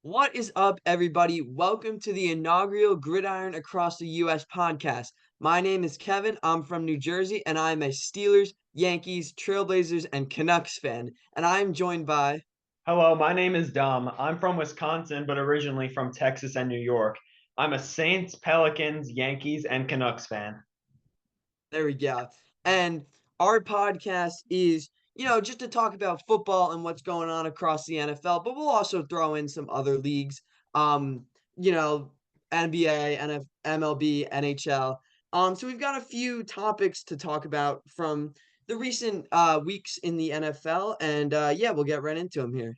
What is up, everybody? Welcome to the inaugural Gridiron Across the U.S. podcast. My name is Kevin. I'm from New Jersey, and I'm a Steelers, Yankees, Trailblazers, and Canucks fan. And I'm joined by. Hello, my name is Dom. I'm from Wisconsin, but originally from Texas and New York. I'm a Saints, Pelicans, Yankees, and Canucks fan. There we go. And our podcast is, just to talk about football and what's going on across the NFL, but we'll also throw in some other leagues, um, you know, NBA, MLB, NHL. So we've got a few topics to talk about from the recent weeks in the NFL, and yeah, we'll get right into them here.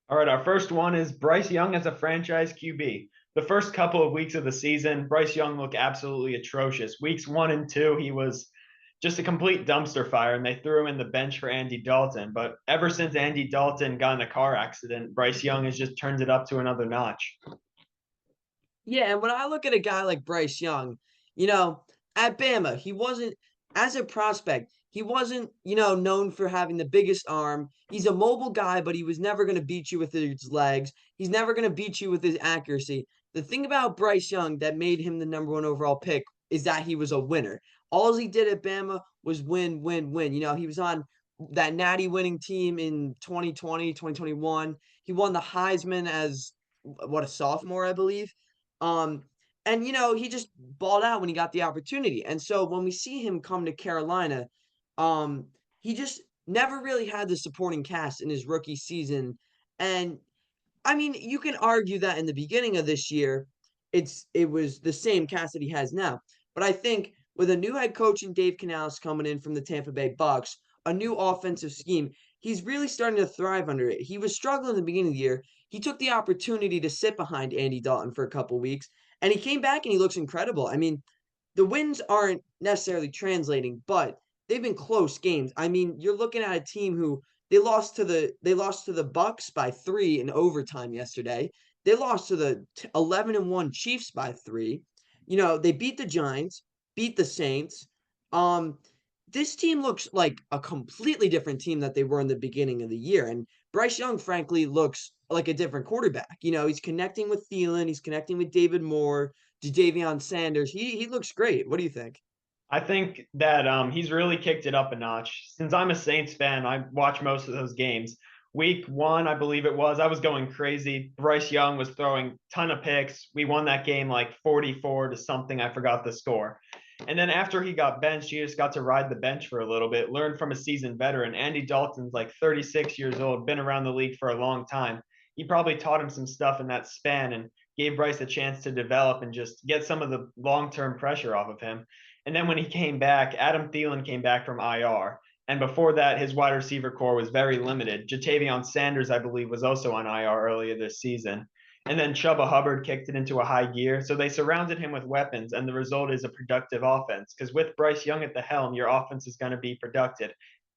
All right, our first one is Bryce Young as a franchise QB. The first couple of weeks of the season, Bryce Young looked absolutely atrocious. Weeks 1 and 2, he was just a complete dumpster fire, and they threw him in the bench for Andy Dalton. But ever since Andy Dalton got in a car accident, Bryce Young has just turned it up to another notch. Yeah, and when I look at a guy like Bryce Young, you know, at Bama, he wasn't as a prospect, he wasn't, known for having the biggest arm. He's a mobile guy, but he was never going to beat you with his legs. He's never going to beat you with his accuracy. The thing about Bryce Young that made him the number one overall pick is that he was a winner. All he did at Bama was win, win, win. He was on that natty winning team in 2020, 2021. He won the Heisman as a sophomore, I believe. Um, and he just balled out when he got the opportunity. And so when we see him come to Carolina, he just never really had the supporting cast in his rookie season. And I mean, you can argue that in the beginning of this year, it was the same cast that he has now. But I think with a new head coach and Dave Canales coming in from the Tampa Bay Bucks, a new offensive scheme, he's really starting to thrive under it. He was struggling in the beginning of the year. He took the opportunity to sit behind Andy Dalton for a couple weeks, and he came back and he looks incredible. I mean, the wins aren't necessarily translating, but they've been close games. I mean, you're looking at a team who they lost to the Bucks by 3 in overtime yesterday. They lost to the 11-1 Chiefs by 3. They beat the Giants, beat the Saints. Um this team looks like a completely different team that they were in the beginning of the year. And Bryce Young, frankly, looks like a different quarterback. He's connecting with Thielen, he's connecting with David Moore, Jadavion Sanders. He looks great. What do you think? I think that he's really kicked it up a notch. Since I'm a Saints fan, I watch most of those games. Week 1, I believe it was, I was going crazy. Bryce Young was throwing ton of picks. We won that game like 44 to something. I forgot the score. And then after he got benched, he just got to ride the bench for a little bit, learn from a seasoned veteran. Andy Dalton's like 36 years old, been around the league for a long time. He probably taught him some stuff in that span and gave Bryce a chance to develop and just get some of the long-term pressure off of him. And then when he came back, Adam Thielen came back from IR. And before that, his wide receiver core was very limited. Jatavion Sanders, I believe, was also on IR earlier this season. And then Chuba Hubbard kicked it into a high gear. So they surrounded him with weapons, and the result is a productive offense. Because with Bryce Young at the helm, your offense is going to be productive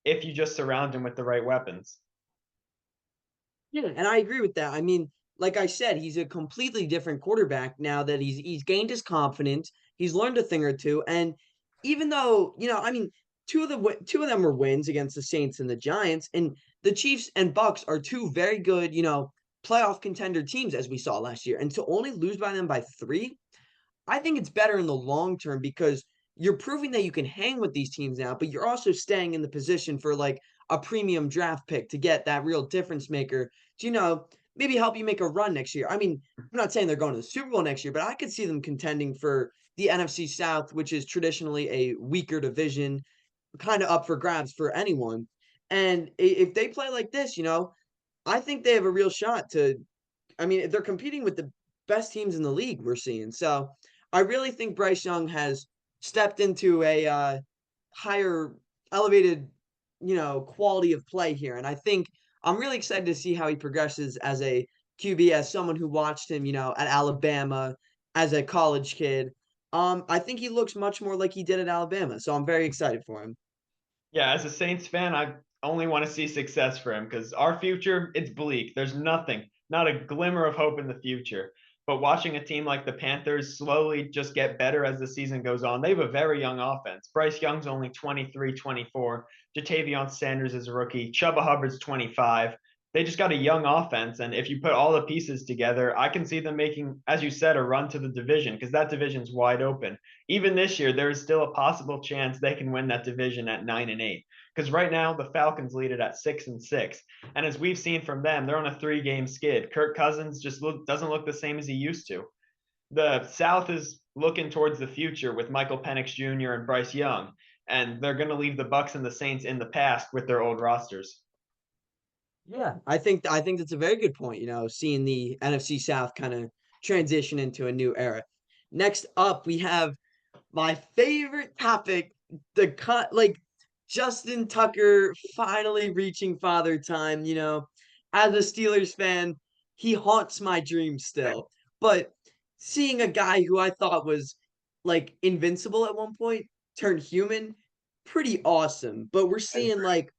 if you just surround him with the right weapons. Yeah, and I agree with that. I mean, like I said, he's a completely different quarterback now that he's gained his confidence. He's learned a thing or two, and even though I mean, two of them were wins against the Saints and the Giants, and the Chiefs and Bucks are two very good, playoff contender teams as we saw last year, and to only lose by them by 3, I think it's better in the long term because you're proving that you can hang with these teams now, but you're also staying in the position for like a premium draft pick to get that real difference maker to, maybe help you make a run next year. I mean, I'm not saying they're going to the Super Bowl next year, but I could see them contending for the NFC South, which is traditionally a weaker division, kind of up for grabs for anyone. And if they play like this, I think they have a real shot to. I mean, they're competing with the best teams in the league we're seeing. So I really think Bryce Young has stepped into a higher elevated, quality of play here. And I think I'm really excited to see how he progresses as a QB, as someone who watched him, at Alabama as a college kid. I think he looks much more like he did at Alabama. So I'm very excited for him. Yeah, as a Saints fan, I only want to see success for him because our future, it's bleak. There's nothing, not a glimmer of hope in the future. But watching a team like the Panthers slowly just get better as the season goes on, they have a very young offense. Bryce Young's only 23, 24. Jatavion Sanders is a rookie. Chuba Hubbard's 25. they just got a young offense. And if you put all the pieces together, I can see them making, as you said, a run to the division because that division's wide open. Even this year, there is still a possible chance they can win that division at 9-8. Because right now, the Falcons lead it at 6-6. And as we've seen from them, they're on a 3-game skid. Kirk Cousins just doesn't look the same as he used to. The South is looking towards the future with Michael Penix Jr. and Bryce Young, and they're going to leave the Bucks and the Saints in the past with their old rosters. Yeah, I think that's a very good point, seeing the NFC South kind of transition into a new era. Next up, we have my favorite topic, the cut like Justin Tucker finally reaching father time, As a Steelers fan, he haunts my dreams still. But seeing a guy who I thought was like invincible at one point turn human, pretty awesome. But we're seeing like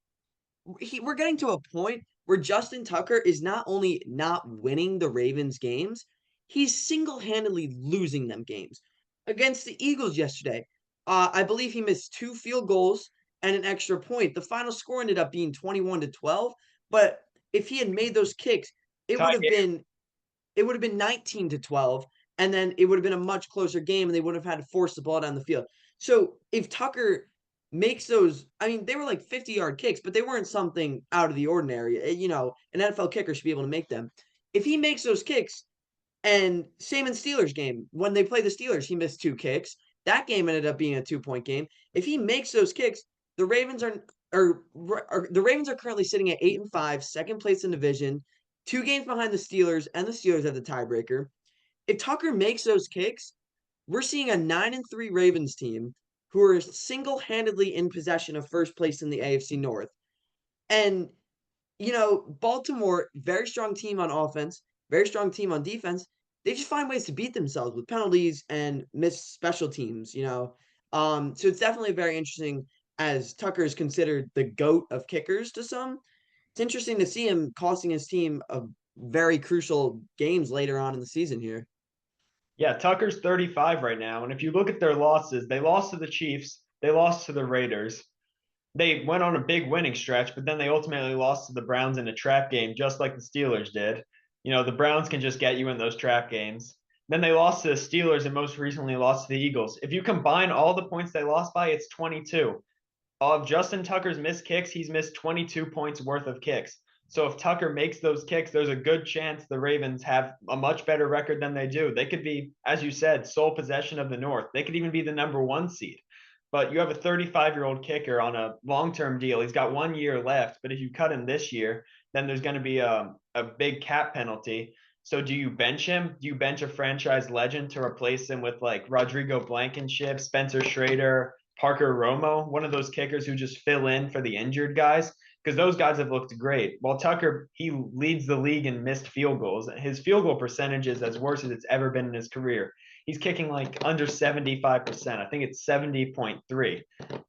we're getting to a point where Justin Tucker is not only not winning the Ravens games, he's single-handedly losing them games. Against the Eagles yesterday, I believe he missed 2 field goals and an extra point. The final score ended up being 21-12, but if he had made those kicks, it would Tie have been it would have been 19-12, and then it would have been a much closer game, and they would have had to force the ball down the field. So if Tucker makes those, I mean, they were like 50-yard kicks, but they weren't something out of the ordinary. An NFL kicker should be able to make them. If he makes those kicks, and same in Steelers game, when they played the Steelers, he missed 2 kicks. That game ended up being a 2-point game. If he makes those kicks, the Ravens the Ravens are currently sitting at 8-5, second place in division, 2 games behind the Steelers, and the Steelers have the tiebreaker. If Tucker makes those kicks, we're seeing a 9-3 Ravens team who are single-handedly in possession of first place in the AFC North. And Baltimore, very strong team on offense, very strong team on defense. They just find ways to beat themselves with penalties and missed special teams. So it's definitely very interesting as Tucker is considered the GOAT of kickers to some. It's interesting to see him costing his team a very crucial games later on in the season here. Yeah, Tucker's 35 right now. And if you look at their losses, they lost to the Chiefs, they lost to the Raiders. They went on a big winning stretch, but then they ultimately lost to the Browns in a trap game, just like the Steelers did. The Browns can just get you in those trap games. Then they lost to the Steelers and most recently lost to the Eagles. If you combine all the points they lost by, it's 22. Of Justin Tucker's missed kicks, he's missed 22 points worth of kicks. So if Tucker makes those kicks, there's a good chance the Ravens have a much better record than they do. They could be, as you said, sole possession of the North. They could even be the number 1 seed. But you have a 35-year-old kicker on a long-term deal. He's got 1 year left, but if you cut him this year, then there's going to be a big cap penalty. So do you bench him? Do you bench a franchise legend to replace him with like Rodrigo Blankenship, Spencer Schrader, Parker Romo, one of those kickers who just fill in for the injured guys? Because those guys have looked great. While Tucker, he leads the league in missed field goals. His field goal percentage is as worse as it's ever been in his career. He's kicking like under 75%. I think it's 70.3.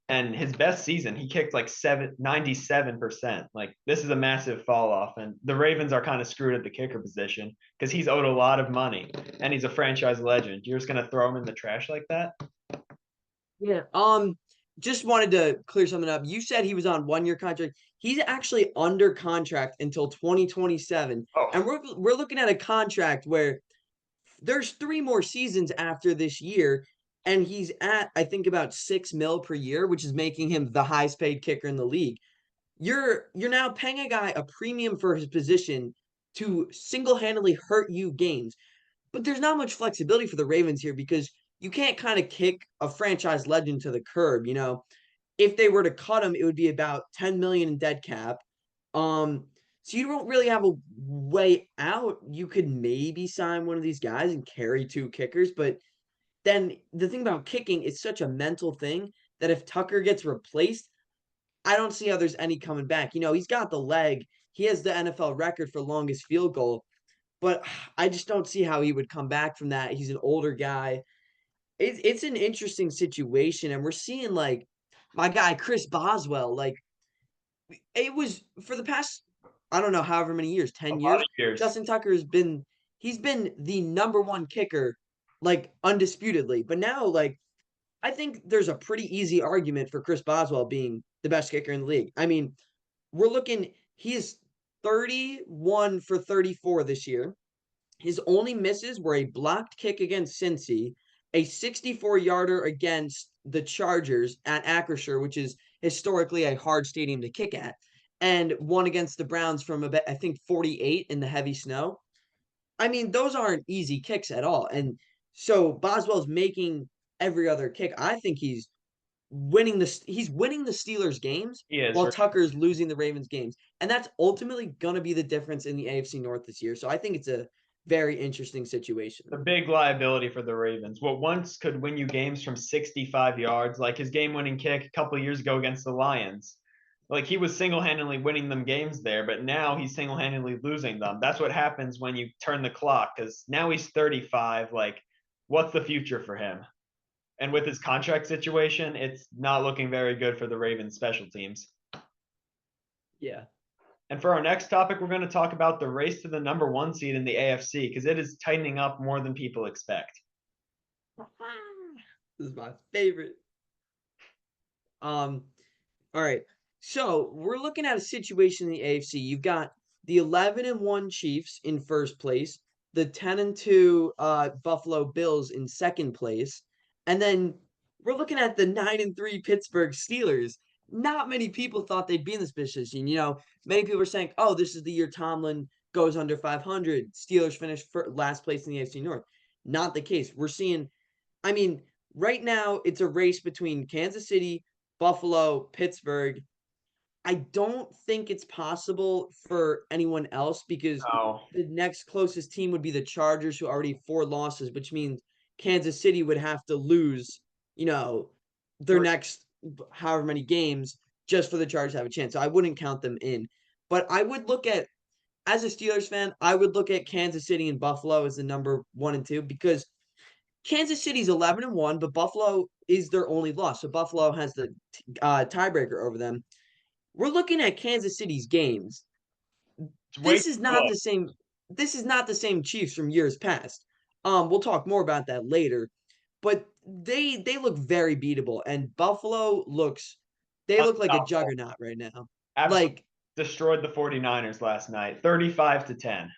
And his best season, he kicked like 97%. Like this is a massive fall off. And the Ravens are kind of screwed at the kicker position because he's owed a lot of money and he's a franchise legend. You're just gonna throw him in the trash like that? Yeah. Just wanted to clear something up. You said he was on 1 year contract. He's actually under contract until 2027. Oh, And we're looking at a contract where there's 3 more seasons after this year, and he's at I think about 6 mil per year, which is making him the highest paid kicker in the league. You're now paying a guy a premium for his position to single-handedly hurt you games. But there's not much flexibility for the Ravens here because you can't kind of kick a franchise legend to the curb. If they were to cut him, it would be about 10 million in dead cap. So you don't really have a way out. You could maybe sign one of these guys and carry 2 kickers, but then the thing about kicking is such a mental thing that if Tucker gets replaced, I don't see how there's any coming back. He's got the leg. He has the NFL record for longest field goal, but I just don't see how he would come back from that. He's an older guy. It's an interesting situation, and we're seeing like my guy Chris Boswell. Like it was for the past, I don't know, however many years, a 10 lot years. of years. Justin Tucker he's been the number 1 kicker, like undisputedly. But now, like I think there's a pretty easy argument for Chris Boswell being the best kicker in the league. I mean, we're looking. He is 31 for 34 this year. His only misses were a blocked kick against Cincy, a 64-yarder against the Chargers at Acrisure, which is historically a hard stadium to kick at, and one against the Browns from about, I think, 48 in the heavy snow. I mean, those aren't easy kicks at all. And so Boswell's making every other kick. I think he's winning the Steelers games He is. while Tucker's losing the Ravens games. And that's ultimately going to be the difference in the AFC North this year. So I think it's a very interesting situation. A big liability for the Ravens. What once could win you games from 65 yards, like his game-winning kick a couple years ago against the Lions. Like he was single-handedly winning them games there, but now he's single-handedly losing them. That's what happens when you turn the clock because now he's 35. Like, what's the future for him? And with his contract situation, it's not looking very good for the Ravens special teams. Yeah. And for our next topic, we're going to talk about the race to the number 1 seed in the AFC because it is tightening up more than people expect. This is my favorite. All right. So we're looking at a situation in the AFC. You've got the 11-1 Chiefs in first place, the 10-2 Buffalo Bills in second place, and then we're looking at the 9-3 Pittsburgh Steelers. Not many people thought they'd be in this position. Many people were saying, "Oh, this is the year Tomlin goes under 500. Steelers finish last place in the AFC North." Not the case. We're seeing, I mean, right now it's a race between Kansas City, Buffalo, Pittsburgh. I don't think it's possible for anyone else because Oh, the next closest team would be the Chargers, who already have 4 losses, which means Kansas City would have to lose, their next however many games just for the Chargers to have a chance. So I wouldn't count them in. But I would look at, as a Steelers fan, I would look at Kansas City and Buffalo as the number 1 and 2 because Kansas City's 11-1, but Buffalo is their only loss. So Buffalo has the tiebreaker over them. We're looking at Kansas City's games. it's way This too is not low. the same. This is not the same Chiefs from years past. We'll talk more about that later, but they look very beatable, and Buffalo looks they look like a Unstoppable. juggernaut right now. Absolutely Like, destroyed the 49ers last night, 35-10.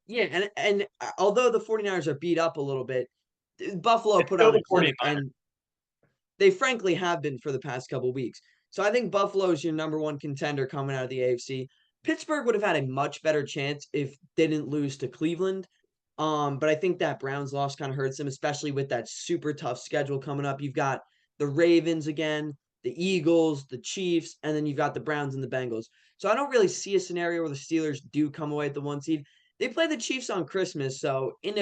yeah, and although the 49ers are beat up a little bit, Buffalo It's put still on a the clinic, 49ers. and they frankly have been for the past couple weeks. So I think Buffalo is your number 1 contender coming out of the AFC. Pittsburgh would have had a much better chance if they didn't lose to Cleveland. But I think that Browns loss kind of hurts them, especially with that super tough schedule coming up. You've got the Ravens again, the Eagles, the Chiefs, and then you've got the Browns and the Bengals. So I don't really see a scenario where the Steelers do come away at the 1 seed. They play the Chiefs on Christmas, so in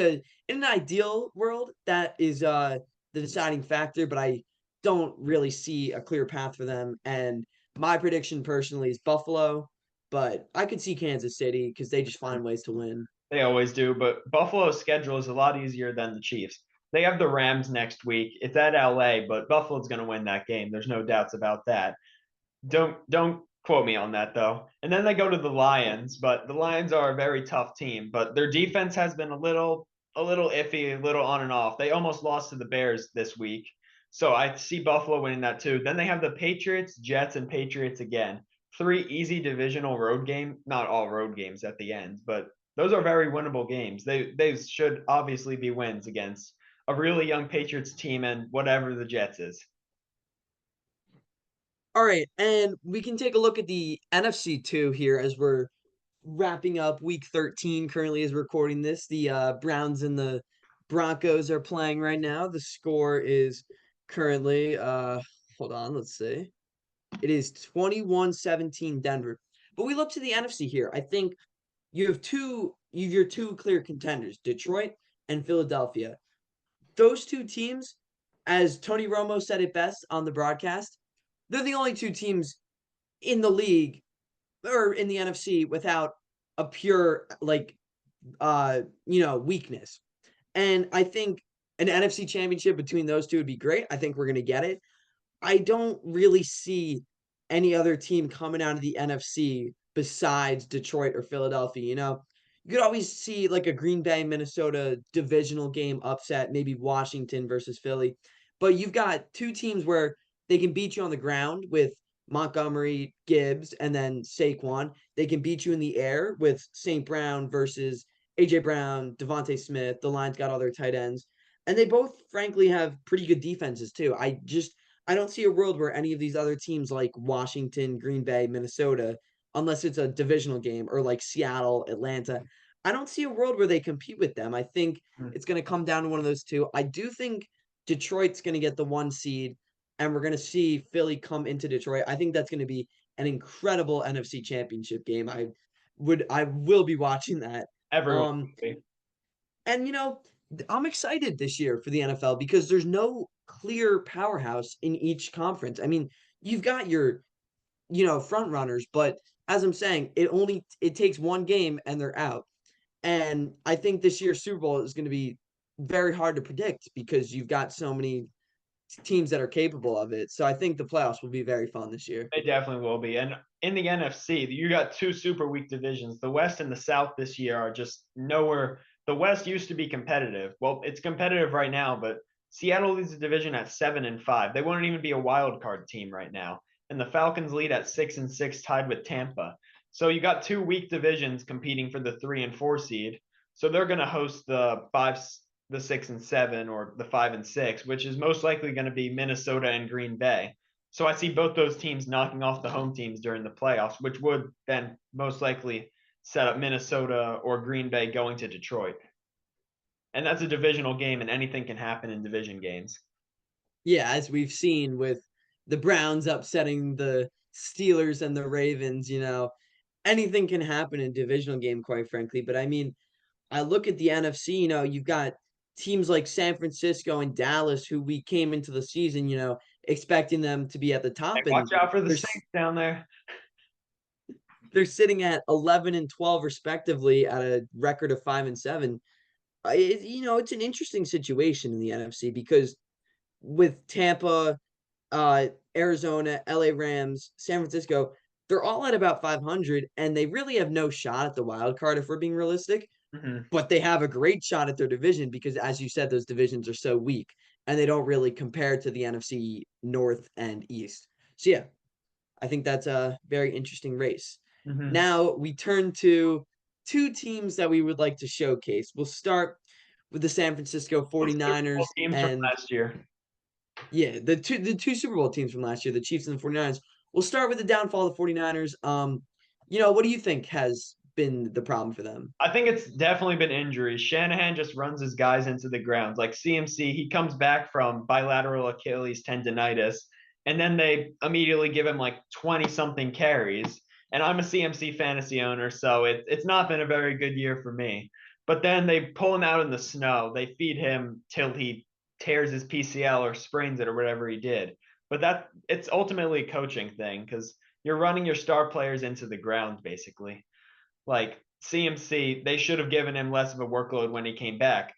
an ideal world, that is the deciding factor. But I don't really see a clear path for them. And my prediction personally is Buffalo, but I could see Kansas City because they just find ways to win. They always do, but Buffalo's schedule is a lot easier than the Chiefs. They have the Rams next week. It's at LA, but Buffalo's going to win that game. There's no doubts about that. Don't quote me on that though. And then they go to the Lions, but the Lions are a very tough team, but their defense has been a little iffy, a little on and off. They almost lost to the Bears this week. So I see Buffalo winning that too. Then they have the Patriots, Jets, and Patriots again. 3 easy divisional road game, not all road games at the end, but those are very winnable games. They should obviously be wins against a really young Patriots team and whatever the Jets is. All right, and we can take a look at the NFC too here as we're wrapping up week 13 currently as we're recording this. The Browns and the Broncos are playing right now. The score is currently hold on, let's see. It is 21-17 Denver. But we look to the NFC here. I think you have your 2 clear contenders, Detroit and Philadelphia. Those 2 teams, as Tony Romo said it best on the broadcast, they're the only 2 teams in the league or in the NFC without a pure weakness. And I think an NFC championship between those 2 would be great. I think we're going to get it. I don't really see any other team coming out of the NFC besides Detroit or Philadelphia. You could always see like a Green Bay, Minnesota divisional game upset, maybe Washington versus Philly. But you've got 2 teams where they can beat you on the ground with Montgomery, Gibbs, and then Saquon. They can beat you in the air with St. Brown versus AJ Brown, Devontae Smith. The line's got all their tight ends. And they both, frankly, have pretty good defenses, too. I don't see a world where any of these other teams like Washington, Green Bay, Minnesota, unless it's a divisional game, or like Seattle, Atlanta. I don't see a world where they compete with them. I think Mm. it's going to come down to one of those two. I do think Detroit's going to get the 1 seed, and we're going to see Philly come into Detroit. I think that's going to be an incredible NFC Championship game. I will be watching that. Everyone. Um, and I'm excited this year for the NFL because there's no clear powerhouse in each conference. I mean, you've got your front runners, but as I'm saying, it takes one game and they're out. And I think this year's Super Bowl is going to be very hard to predict because you've got so many teams that are capable of it. So I think the playoffs will be very fun this year. They definitely will be. And in the NFC, you got two super weak divisions. The West and the South this year are just nowhere. The West used to be competitive. Well, it's competitive right now, but Seattle leads the division at 7-5. They won't even be a wild card team right now. And the Falcons lead at 6-6, tied with Tampa. So you got two weak divisions competing for the 3 and 4 seed. So they're going to host the 6 and 7, or the 5 and 6, which is most likely going to be Minnesota and Green Bay. So I see both those teams knocking off the home teams during the playoffs, which would then most likely set up Minnesota or Green Bay going to Detroit. And that's a divisional game, and anything can happen in division games. Yeah, as we've seen with the Browns upsetting the Steelers and the Ravens, anything can happen in a divisional game, quite frankly. But I mean, I look at the NFC, you've got teams like San Francisco and Dallas who we came into the season, expecting them to be at the Hey, top, watch and out for the they're Saints down there. they're sitting at 11 and 12 respectively at a record of 5 and 7. It's an interesting situation in the NFC because with Tampa, Arizona, LA Rams, San Francisco, they're all at about 500, and they really have no shot at the wild card if we're being realistic. Mm-hmm. But they have a great shot at their division because, as you said, those divisions are so weak and they don't really compare to the NFC North and East. So, yeah, I think that's a very interesting race. Mm-hmm. Now we turn to two teams that we would like to showcase. We'll start with the San Francisco Those Super 49ers Bowl teams from and last year. yeah, the two Super Bowl teams from last year, the Chiefs and the 49ers. We'll start with the downfall of the 49ers. What do you think has been the problem for them? I think it's definitely been injuries. Shanahan just runs his guys into the ground. Like CMC, he comes back from bilateral Achilles tendonitis, and then they immediately give him like 20 something carries. And I'm a CMC fantasy owner, so it's not been a very good year for me. But then they pull him out in the snow. They feed him till he tears his PCL or sprains it or whatever he did. But it's ultimately a coaching thing because you're running your star players into the ground basically. Like CMC, they should have given him less of a workload when he came back.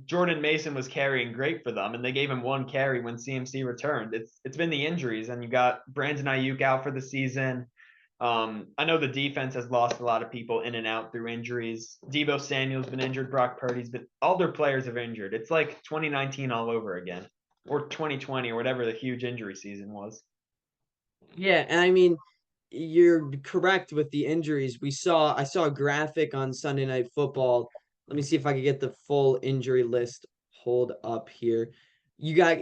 Jordan Mason was carrying great for them, and they gave him one carry when CMC returned. It's been the injuries, and you got Brandon Ayuk out for the season. I know the defense has lost a lot of people in and out through injuries. Debo Samuel's been injured, Brock Purdy's been all their players have injured. It's like 2019 all over again, or 2020, or whatever the huge injury season was. Yeah, and I mean, you're correct with the injuries. I saw a graphic on Sunday Night Football. Let me see if I can get the full injury list pulled up here. You got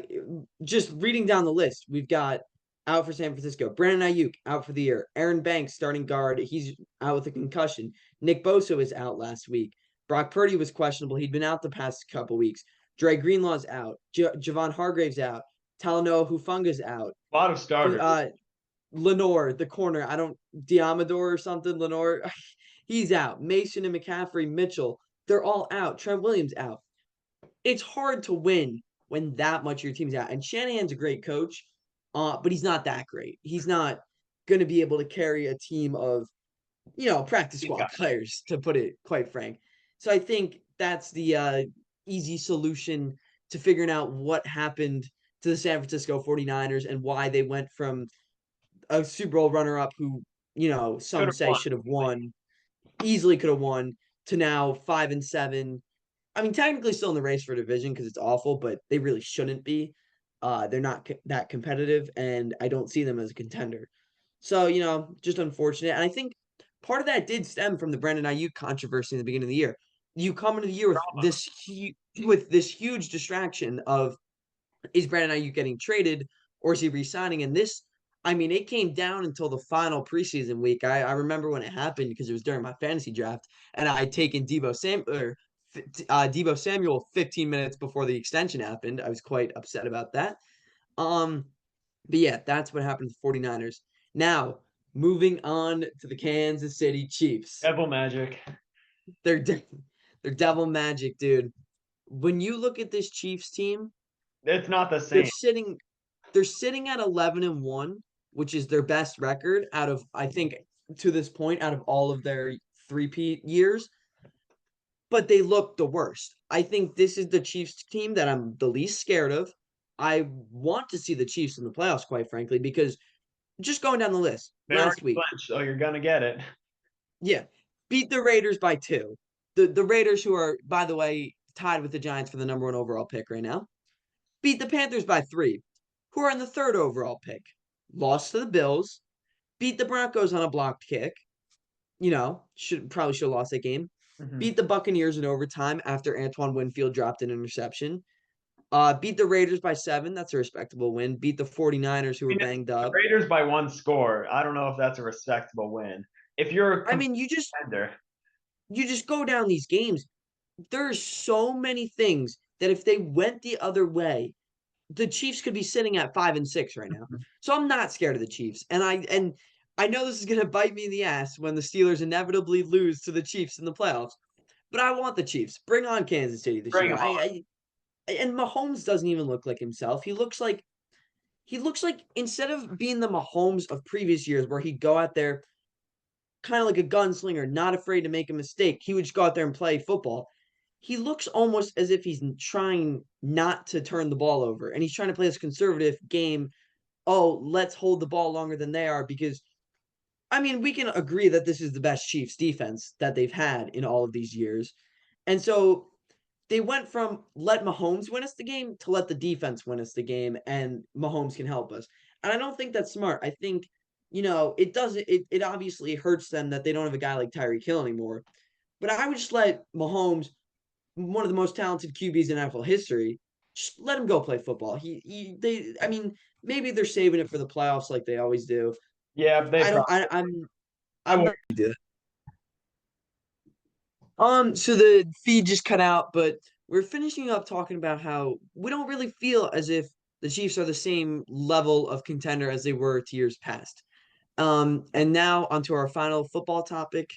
just reading down the list. We've got out for San Francisco, Brandon Ayuk out for the year. Aaron Banks, starting guard, he's out with a concussion. Nick Bosa was out last week. Brock Purdy was questionable. He'd been out the past couple weeks. Dre Greenlaw's out. Javon Hargrave's out. Talanoa Hufunga's out. A lot of starters. Lenore, the corner. I don't Diamador or something. Lenore, he's out. Mason and McCaffrey, Mitchell, they're all out. Trent Williams out. It's hard to win when that much of your team's out. And Shanahan's a great coach, but he's not that great. He's not going to be able to carry a team of, practice squad players, to put it quite frank. So I think that's the easy solution to figuring out what happened to the San Francisco 49ers and why they went from a Super Bowl runner up who, some say should have won, easily could have won, to now 5 and 7. I mean, technically still in the race for division because it's awful, but they really shouldn't be. They're not that competitive, and I don't see them as a contender. So, just unfortunate. And I think part of that did stem from the Brandon Ayuk controversy in the beginning of the year. You come into the year with this huge distraction of, is Brandon Ayuk getting traded or is he re-signing? And this, I mean, it came down until the final preseason week. I remember when it happened because it was during my fantasy draft, and I had taken Debo Samuel 15 minutes before the extension happened. I was quite upset about that. Um, but yeah, that's what happened to the 49ers. Now, moving on to the Kansas City Chiefs. Devil magic. They're de- they're devil magic, dude. When you look at this Chiefs team, It's not the they're same. sitting they're sitting at 11-1, which is their best record out of, I think, to this point, out of all of their three-peat years. But they look the worst. I think this is the Chiefs team that I'm the least scared of. I want to see the Chiefs in the playoffs, quite frankly, because just going down the list They last already week, clinched, so you're gonna get it. yeah, beat the Raiders by 2. The Raiders, who are, by the way, tied with the Giants for the number 1 overall pick right now, beat the Panthers by 3, who are in the 3rd overall pick. Lost to the Bills, beat the Broncos on a blocked kick. Should have lost that game. Mhm. Beat the Buccaneers in overtime after Antoine Winfield dropped an interception. Beat the Raiders by 7. That's a respectable win. Beat the 49ers, who I were mean, it's banged the up. Raiders by 1 score. I don't know if that's a respectable win. If you're a I mean, contender, you just go down these games. There's so many things that if they went the other way, the Chiefs could be sitting at 5-6 right now. So I'm not scared of the Chiefs. And I know this is gonna bite me in the ass when the Steelers inevitably lose to the Chiefs in the playoffs. But I want the Chiefs. Bring on Kansas City this bring year. them on. And Mahomes doesn't even look like himself. He looks like instead of being the Mahomes of previous years where he'd go out there kind of like a gunslinger, not afraid to make a mistake, he would just go out there and play football. He looks almost as if he's trying not to turn the ball over and he's trying to play this conservative game. Oh, let's hold the ball longer than they are because I mean, we can agree that this is the best Chiefs defense that they've had in all of these years. And so they went from let Mahomes win us the game to let the defense win us the game, and Mahomes can help us. And I don't think that's smart. I think, it doesn't, it obviously hurts them that they don't have a guy like Tyreek Hill anymore. But I would just let Mahomes, one of the most talented QBs in NFL history, just let him go play football. I mean, maybe they're saving it for the playoffs like they always do. Yeah, they I don't, probably. I I'm would. not. So the feed just cut out, but we're finishing up talking about how we don't really feel as if the Chiefs are the same level of contender as they were to years past. And now onto our final football topic.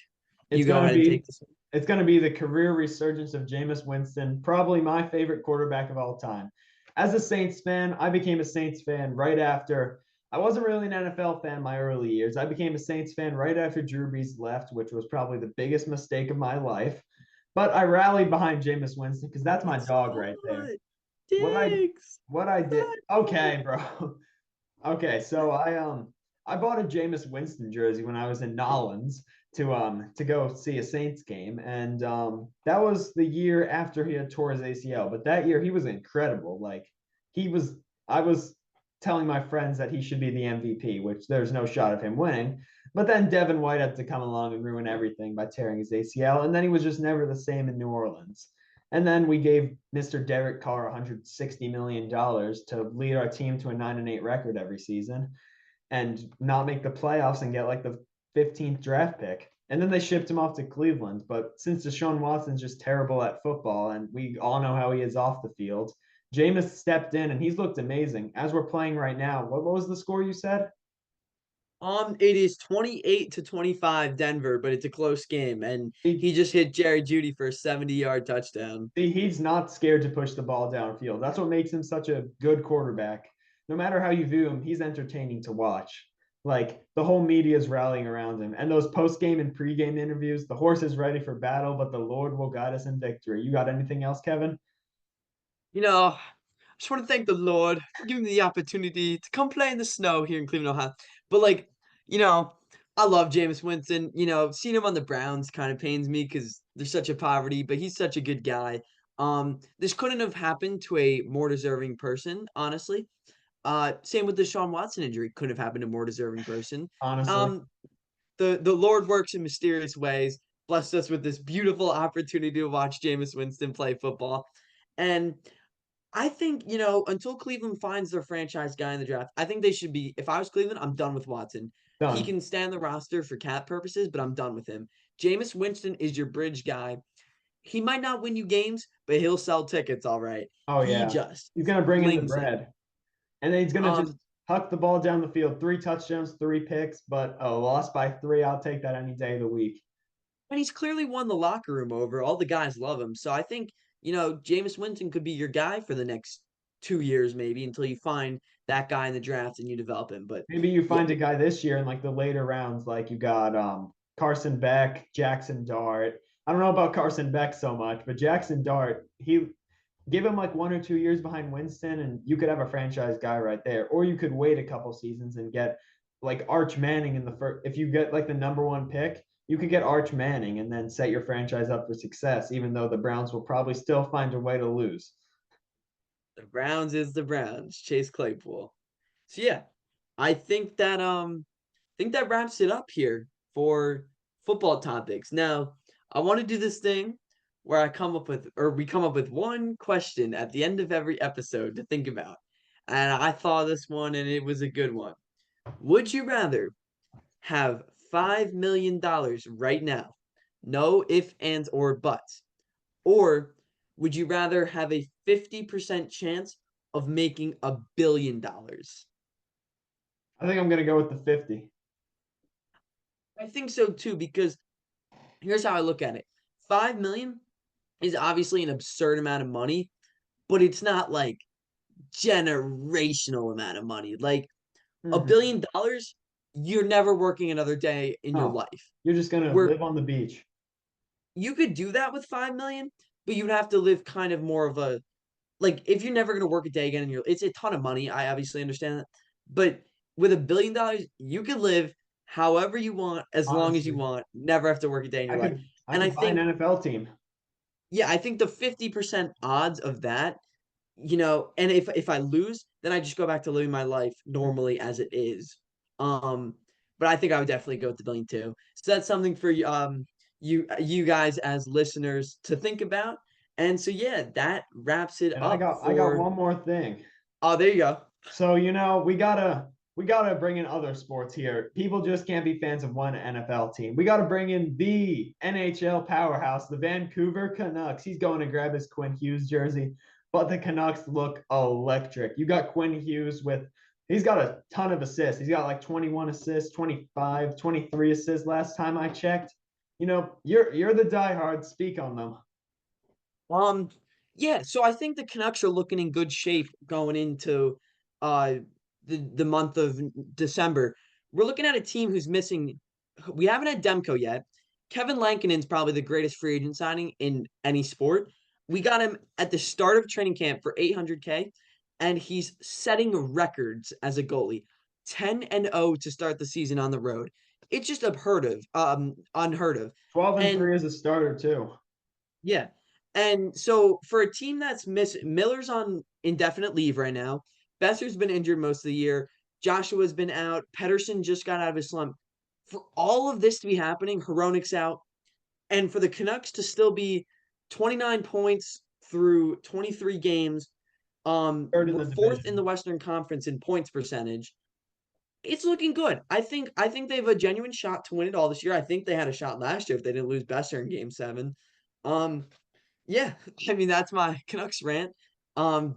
It's You go gonna ahead and be take this. it's gonna be the career resurgence of Jameis Winston, probably my favorite quarterback of all time. As a Saints fan, I became a Saints fan right after. I wasn't really an NFL fan in my early years. I became a Saints fan right after Drew Brees left, which was probably the biggest mistake of my life. But I rallied behind Jameis Winston because that's my It's dog right there. not What I dicks. what I did. Not Okay, bro. Okay, so I bought a Jameis Winston jersey when I was in Nolans to go see a Saints game, and that was the year after he had tore his ACL. But that year he was incredible. Like he was, I was telling my friends that he should be the MVP, which there's no shot of him winning. But then Devin White had to come along and ruin everything by tearing his ACL, and then he was just never the same in New Orleans. And then we gave Mr. Derek Carr $160 million to lead our team to a 9-8 record every season and not make the playoffs and get like the 15th draft pick. And then they shipped him off to Cleveland. But since Deshaun Watson's just terrible at football, and we all know how he is off the field, Jameis stepped in and he's looked amazing. As we're playing right now, what was the score you said? It is 28-25 Denver, but it's a close game, and He, he just hit Jerry Judy for a 70-yard touchdown. he's not scared to push the ball downfield. That's what makes him such a good quarterback. No matter how you view him, he's entertaining to watch. Like the whole media is rallying around him. And those post game and pre game interviews, the horse is ready for battle, but the Lord will guide us in victory. You got anything else, Kevin? I just want to thank the Lord for giving me the opportunity to come play in the snow here in Cleveland, Ohio. But you know, I love Jameis Winston. Seeing him on the Browns kind of pains me because they're such a poverty, but he's such a good guy. This couldn't have happened to a more deserving person, honestly. Same with the Sean Watson injury. Couldn't have happened to a more deserving person. honestly. Um, the Lord works in mysterious ways, blessed us with this beautiful opportunity to watch Jameis Winston play football. And I think, until Cleveland finds their franchise guy in the draft, I think they should be. If I was Cleveland, I'm done with Watson. He Done. can stay on the roster for cap purposes, but I'm done with him. Jameis Winston is your bridge guy. He might not win you games, but he'll sell tickets all right. Oh He yeah. just He's gonna bring in the flings it. bread. And then he's gonna just Um, huck the ball down the field. 3 touchdowns, 3 picks, but a loss by 3. I'll take that any day of the week. and he's clearly won the locker room over. All the guys love him. So I think, Jameis Winston could be your guy for the next 2 years, maybe, until you find that guy in the draft and you develop him. But Maybe you yeah, find a guy this year in like the later rounds, like you got Carson Beck, Jackson Dart. I don't know about Carson Beck so much, but Jackson Dart, he give him like 1 or 2 years behind Winston, and you could have a franchise guy right there. Or you could wait a couple seasons and get like Arch Manning in the first. If you get like the number 1 pick, you could get Arch Manning and then set your franchise up for success, even though the Browns will probably still find a way to lose. the Browns is the Browns. Chase Claypool. So yeah, I think that wraps it up here for football topics. Now, I want to do this thing where we come up with one question at the end of every episode to think about. And I thought this one and it was a good one. Would you rather have $5 million right now? No ifs, ands, or buts. Or would you rather have a 50% chance of making $1 billion? I think I'm gonna go with the 50. I think so too, because here's how I look at it. 5 million is obviously an absurd amount of money, but it's not like generational amount of money. Like a Mm-hmm. billion dollars, you're never working another day in your Oh, life. you're just gonna Where live on the beach. you could do that with 5 million, but you'd have to live kind of more of a like if you're never gonna work a day again in your it's a ton of money. I obviously understand that. But with $1 billion, you can live however you want, as long as you Honestly, want, never have to work a day in I your life. could I And I could buy an think, NFL team. yeah, I think the 50% odds of that, and if I lose, then I just go back to living my life normally as it is. Um, but I think I would definitely go with the billion too. So that's something for you guys as listeners to think about. And so yeah, that wraps it And I up got I got for one more thing. oh, there you go. So, we gotta bring in other sports here. People just can't be fans of one NFL team. We gotta bring in the NHL powerhouse, the Vancouver Canucks. He's going to grab his Quinn Hughes jersey, but the Canucks look electric. You got Quinn Hughes he's got a ton of assists. He's got like 21 assists, 25, 23 assists last time I checked. You're the diehard. Speak on them. Um, yeah, so I think the Canucks are looking in good shape going into uh the month of December. We're looking at a team who's missing. We haven't had Demko yet. Kevin Lankinen's probably the greatest free agent signing in any sport. We got him at the start of training camp for 800K, and he's setting records as a goalie. 10-0 to start the season on the road. It's just unheard of. 12 and And 3 as a starter too. yeah. And so for a team that's Miller's on indefinite leave right now. Besser's been injured most of the year. Joshua's been out. Pedersen just got out of his slump. For all of this to be happening, Hronik's out. And for the Canucks to still be 29 points through 23 games, Third in we're the fourth in the division. Western Conference in points percentage. It's looking good. I think they have a genuine shot to win it all this year. I think they had a shot last year if they didn't lose Besser in game 7. Um, yeah, I mean that's my Canucks rant.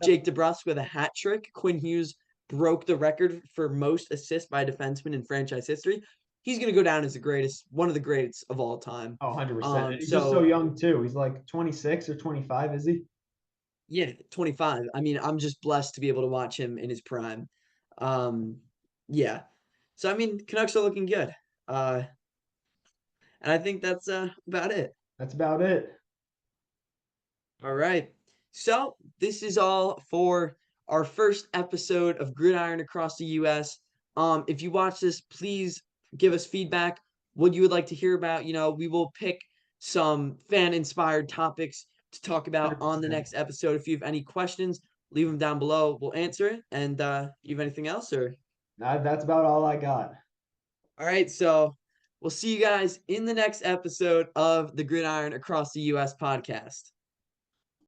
Jake DeBrusk with a hat trick. Quinn Hughes broke the record for most assists by a defenseman in franchise history. He's gonna go down as one of the greats of all time. Oh, 100%. And he's just so So young too. He's like 26 or 25, is he? yeah, 25. I mean, I'm just blessed to be able to watch him in his prime. Um, yeah. So I mean, Canucks are looking good. Uh, and I think that's about it. That's about it. All right. So this is all for our first episode of Gridiron Across the U.S. If you watch this, please give us feedback. What you would like to hear about. We will pick some fan-inspired topics to talk about on the 100%. next episode. If you have any questions, leave them down below. We'll answer it. And you have anything else or? That's about all I got. All right, so we'll see you guys in the next episode of the Gridiron Across the U.S. podcast.